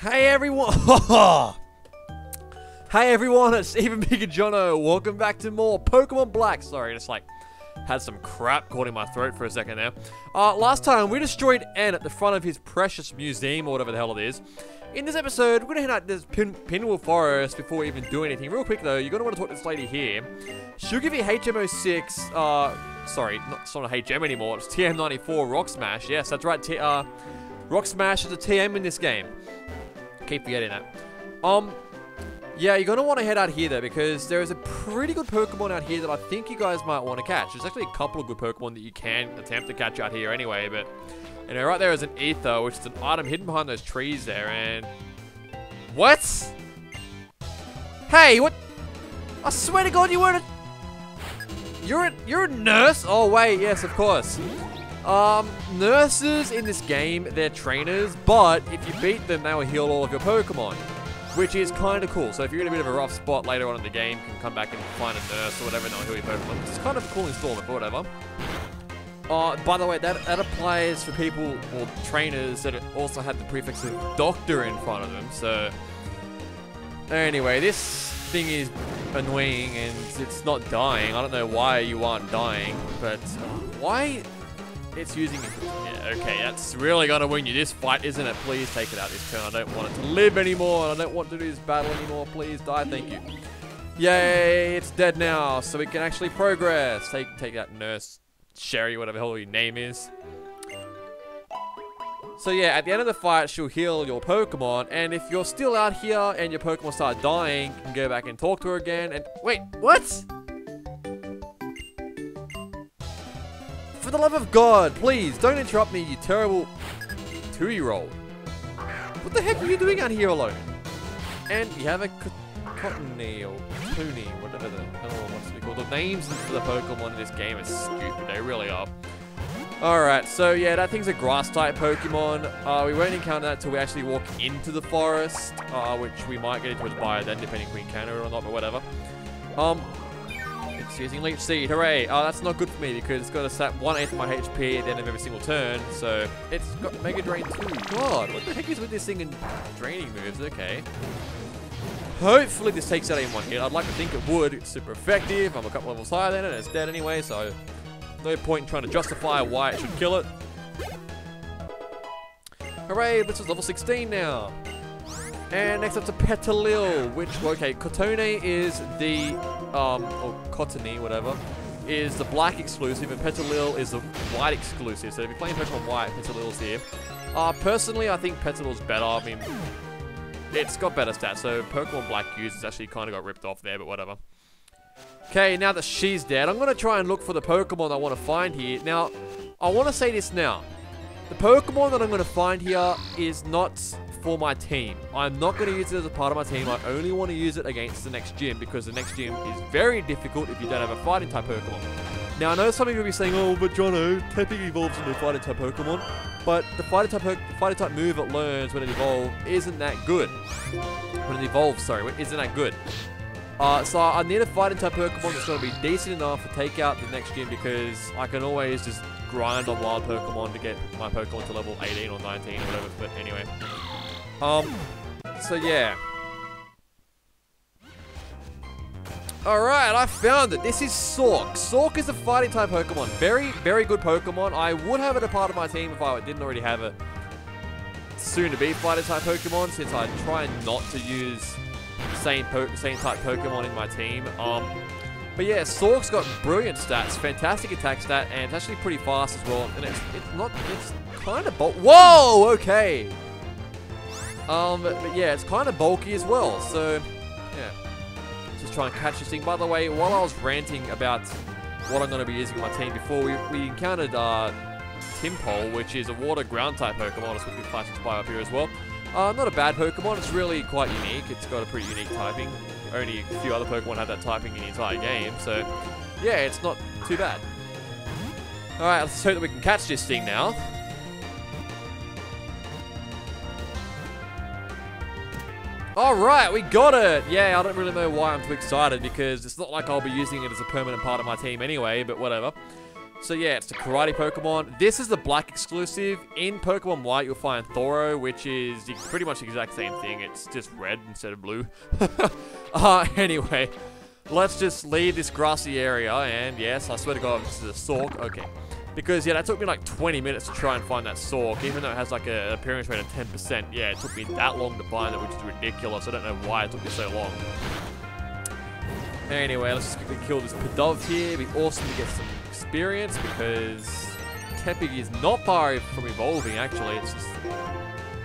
Hey everyone! Hey everyone, it's Even Bigger Jono. Welcome back to more Pokemon Black. Sorry, just like had some crap caught in my throat for a second there. Last time we destroyed N at the front of his precious museum or whatever the hell it is. In this episode, we're gonna head out this Pinwheel Forest before we even do anything. Real quick though, you're gonna want to talk to this lady here. She'll give you HMO6. Sorry, it's not a HM anymore. It's TM94 Rock Smash. Yes, that's right. Rock Smash is a TM in this game. Keep forgetting that. Yeah, you're gonna want to head out here though, because there is a pretty good Pokemon out here that I think you guys might want to catch. There's actually a couple of good Pokemon that you can attempt to catch out here anyway, but you know, right there is an Ether, which is an item hidden behind those trees there, and what? Hey, what? I swear to God, you weren't you're a nurse? Oh wait, yes, of course. Nurses in this game, they're trainers, but if you beat them, they will heal all of your Pokemon, which is kind of cool. So if you're in a bit of a rough spot later on in the game, you can come back and find a nurse or whatever and they'll heal your Pokemon, which is kind of a cool installment, but whatever. By the way, that applies for people or trainers that also have the prefix of doctor in front of them. So anyway, this thing is annoying and it's not dying. I don't know why you aren't dying, but why it's using it. Yeah, okay, that's really gonna win you this fight, isn't it? Please take it out this turn. I don't want it to live anymore. I don't want to do this battle anymore. Please die, thank you. Yay, it's dead now, so we can actually progress. Take that nurse, Sherry, whatever the hell your name is. So yeah, at the end of the fight, she'll heal your Pokemon, and if you're still out here and your Pokemon start dying, you can go back and talk to her again, and wait, what? For the love of God, please, don't interrupt me, you terrible 2-year-old. What the heck are you doing out here alone? And you have a Cottony or Toony, whatever the hell it wants to be called. The names for the Pokemon in this game are stupid, they really are. Alright, so yeah, that thing's a grass-type Pokemon. We won't encounter that until we actually walk into the forest, which we might get into its bio then, depending if we encounter it or not, but whatever. It's using Leech Seed, hooray! That's not good for me because it's got to sap 1/8 of my HP at the end of every single turn, so it's got Mega Drain too. God, what the heck is with this thing and draining moves? Okay. Hopefully this takes out in one hit. I'd like to think it would. It's super effective. I'm a couple levels higher than it, and it's dead anyway, so no point in trying to justify why it should kill it. Hooray, this is level 16 now. And next up to Petalil, which, okay, Cotone is the, or Cottony, whatever, is the black exclusive, and Petalil is the white exclusive. So if you're playing Pokemon White, Petalil's here. Personally, I think Petalil's better. I mean, it's got better stats, so Pokemon Black users actually kind of got ripped off there, but whatever. Okay, now that she's dead, I'm going to try and look for the Pokemon I want to find here. Now, I want to say this now. The Pokemon that I'm going to find here is not for my team. I'm not going to use it as a part of my team. I only want to use it against the next gym, because the next gym is very difficult if you don't have a fighting type Pokemon. Now, I know some of you will be saying, oh, but Jono, tapping evolves into a fighting type Pokemon, but the fighting type move it learns when it evolves isn't that good. When it evolves, sorry, isn't that good. So I need a fighting type Pokemon that's going to be decent enough to take out the next gym, because I can always just grind on wild Pokemon to get my Pokemon to level 18 or 19 or whatever, but anyway. So yeah. Alright, I found it. This is Sork. Sork is a fighting type Pokemon. Very, very good Pokemon. I would have it a part of my team if I didn't already have a soon-to-be fighting type Pokemon, since I try not to use same type Pokemon in my team. But yeah, Sork's got brilliant stats, fantastic attack stat, and it's actually pretty fast as well. And it's kind of bulky. Whoa, okay. But yeah, it's kind of bulky as well. So yeah, just trying to catch this thing. By the way, while I was ranting about what I'm going to be using in my team before, we encountered Timpole, which is a water ground type Pokemon. Let's quickly flash its bio up here as well. Not a bad Pokemon, it's really quite unique. It's got a pretty unique typing. Only a few other Pokemon have that typing in the entire game, so yeah, it's not too bad. Alright, let's hope that we can catch this thing now. Alright, we got it! Yeah, I don't really know why I'm too excited, because it's not like I'll be using it as a permanent part of my team anyway, but whatever. So yeah, it's the karate Pokemon. This is the black exclusive. In Pokemon White, you'll find Thoro, which is pretty much the exact same thing. It's just red instead of blue. Anyway, let's just leave this grassy area. And yes, I swear to God, this is a Sork. Okay. Because, yeah, that took me like 20 minutes to try and find that Sork, even though it has like an appearance rate of 10%. Yeah, it took me that long to find it, which is ridiculous. I don't know why it took me so long. Anyway, let's just quickly kill this Pidove here. It'd be awesome to get some experience because Tepig is not far from evolving, actually. It's just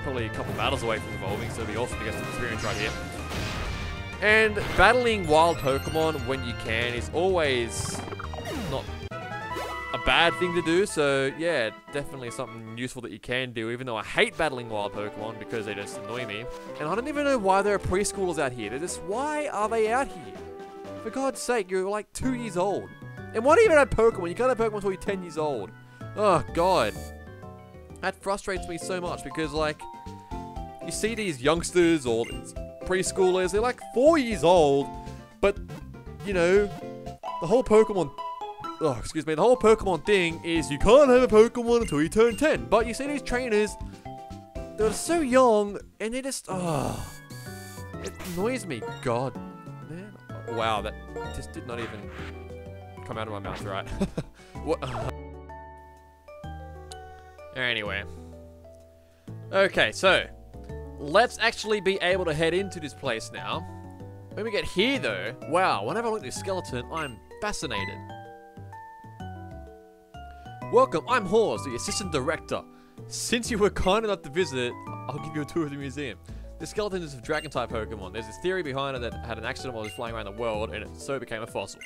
probably a couple battles away from evolving, so it'd be awesome to get some experience right here. And battling wild Pokemon when you can is always not a bad thing to do, so yeah, definitely something useful that you can do, even though I hate battling wild Pokemon because they just annoy me. And I don't even know why there are preschoolers out here. They're just, why are they out here? For God's sake, you're like 2 years old. And why do you even have Pokemon? You can't have Pokemon until you're 10 years old. Oh, God. That frustrates me so much because, like, you see these youngsters or these preschoolers, they're like 4 years old, but, you know, the whole Pokemon... Oh, excuse me, the whole Pokemon thing is you can't have a Pokemon until you turn 10. But you see these trainers, they're so young, and they just... Oh, it annoys me. God, man. Wow, that just did not even come out of my mouth, right? What? Anyway. Okay, so let's actually be able to head into this place now. When we get here, though, wow, whenever I look at this skeleton, I'm fascinated. Welcome, I'm Hawes, the Assistant Director. Since you were kind enough to visit, I'll give you a tour of the museum. The skeleton is a Dragon-type Pokemon. There's this theory behind it that had an accident while it was flying around the world, and so it became a fossil.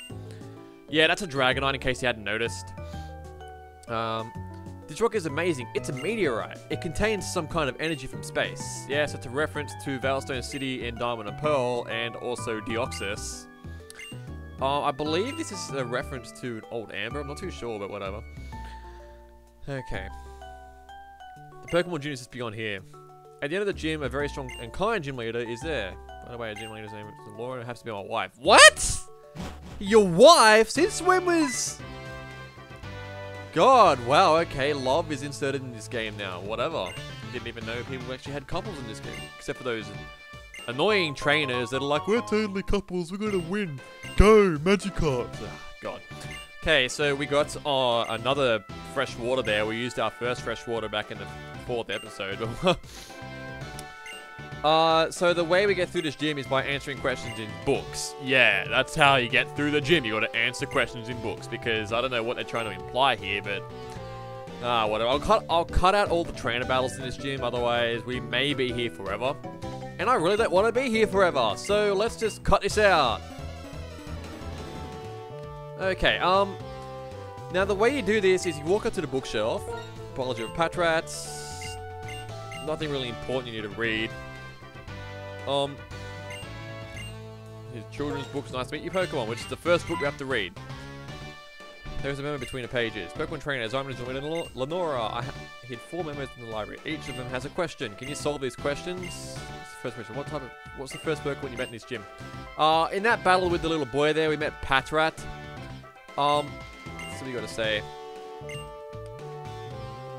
Yeah, that's a Dragonite, in case you hadn't noticed. This rock is amazing. It's a meteorite. It contains some kind of energy from space. Yes, it's a reference to Veilstone City in Diamond and Pearl, and also Deoxys. I believe this is a reference to an old Amber. I'm not too sure, but whatever. Okay. The Pokemon Gym is just beyond here. At the end of the gym, a very strong and kind gym leader is there. By the way, a gym leader's name is Laura and it happens to be my wife. What? Your wife? Since when was... God, wow, okay. Love is inserted in this game now. Whatever. Didn't even know people actually had couples in this game. Except for those annoying trainers that are like, we're totally couples, we're gonna win. Go, Magikarp. God. Okay, so we got another fresh water there. We used our first fresh water back in the 4th episode. So the way we get through this gym is by answering questions in books. Yeah, that's how you get through the gym. You gotta answer questions in books, because I don't know what they're trying to imply here, but... whatever. I'll cut out all the trainer battles in this gym, otherwise we may be here forever. And I really don't want to be here forever, so let's just cut this out. Okay, now the way you do this is you walk up to the bookshelf, Apology of Patrats, nothing really important you need to read. His children's books, Nice to Meet You Pokemon, which is the first book we have to read. There's a memo between the pages. Pokemon Trainer, Simon and Lenora. I hid 4 memos in the library. Each of them has a question. Can you solve these questions? First question. What's the first Pokemon you met in this gym? In that battle with the little boy there, we met Patrat. So we gotta say.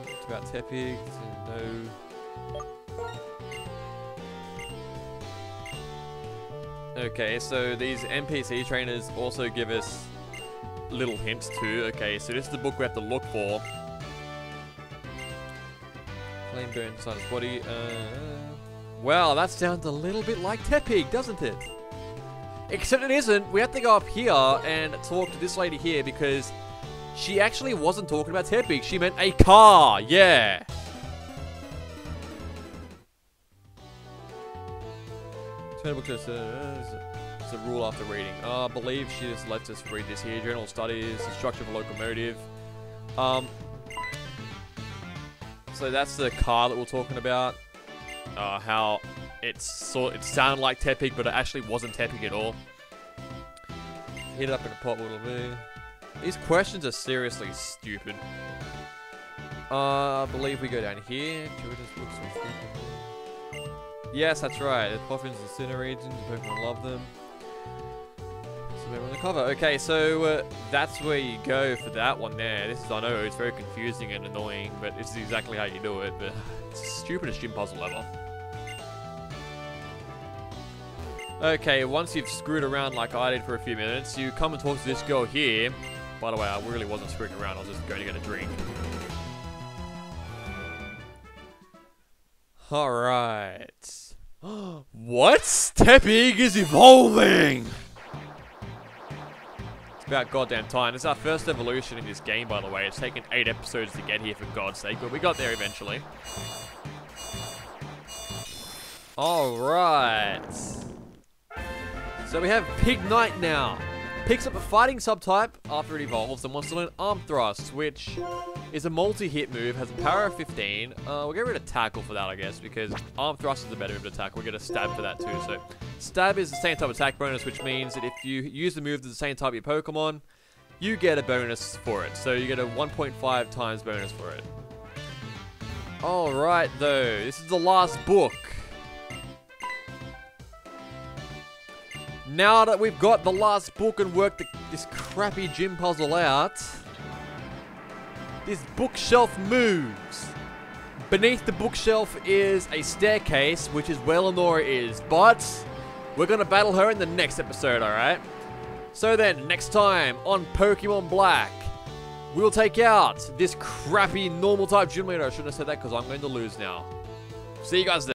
It's about Tepig. No. Okay, so these NPC trainers also give us little hints too. Okay, so this is the book we have to look for. Flame burn inside his body. Well, that sounds a little bit like Tepig, doesn't it? Except it isn't. We have to go up here and talk to this lady here because she actually wasn't talking about Tepig. She meant a car. Yeah. It's a rule after reading. I believe she just lets us read this here. General studies, the structure of a locomotive. So that's the car that we're talking about. How it sounded like Tepig, but it actually wasn't Tepig at all. Heat it up in a pot, little bit. These questions are seriously stupid. I believe we go down here. Yes, that's right. The Poffins and Sinnoh regions, Pokemon love them. So in the cover. Okay, so that's where you go for that one there. This is, I know, it's very confusing and annoying, but this is exactly how you do it. But it's the stupidest gym puzzle ever. Okay, once you've screwed around like I did for a few minutes, you come and talk to this girl here. By the way, I really wasn't screwing around. I was just going to get a drink. Alright. What? Tepig is evolving! It's about goddamn time. This is our first evolution in this game, by the way. It's taken 8 episodes to get here, for God's sake, but we got there eventually. Alright. So we have Pig Knight now. Picks up a fighting subtype after it evolves and wants to learn Arm Thrust, which is a multi-hit move, has a power of 15. We'll get rid of Tackle for that, I guess, because Arm Thrust is a better move to attack. We'll get a Stab for that too. So Stab is the same type of attack bonus, which means that if you use the move to the same type of your Pokemon, you get a bonus for it. So you get a 1.5 times bonus for it. Alright though, this is the last book. Now that we've got the last book and worked this crappy gym puzzle out, this bookshelf moves. Beneath the bookshelf is a staircase, which is where Lenora is, but we're going to battle her in the next episode, alright? So then, next time on Pokemon Black, we'll take out this crappy normal type gym leader. I shouldn't have said that because I'm going to lose now. See you guys then.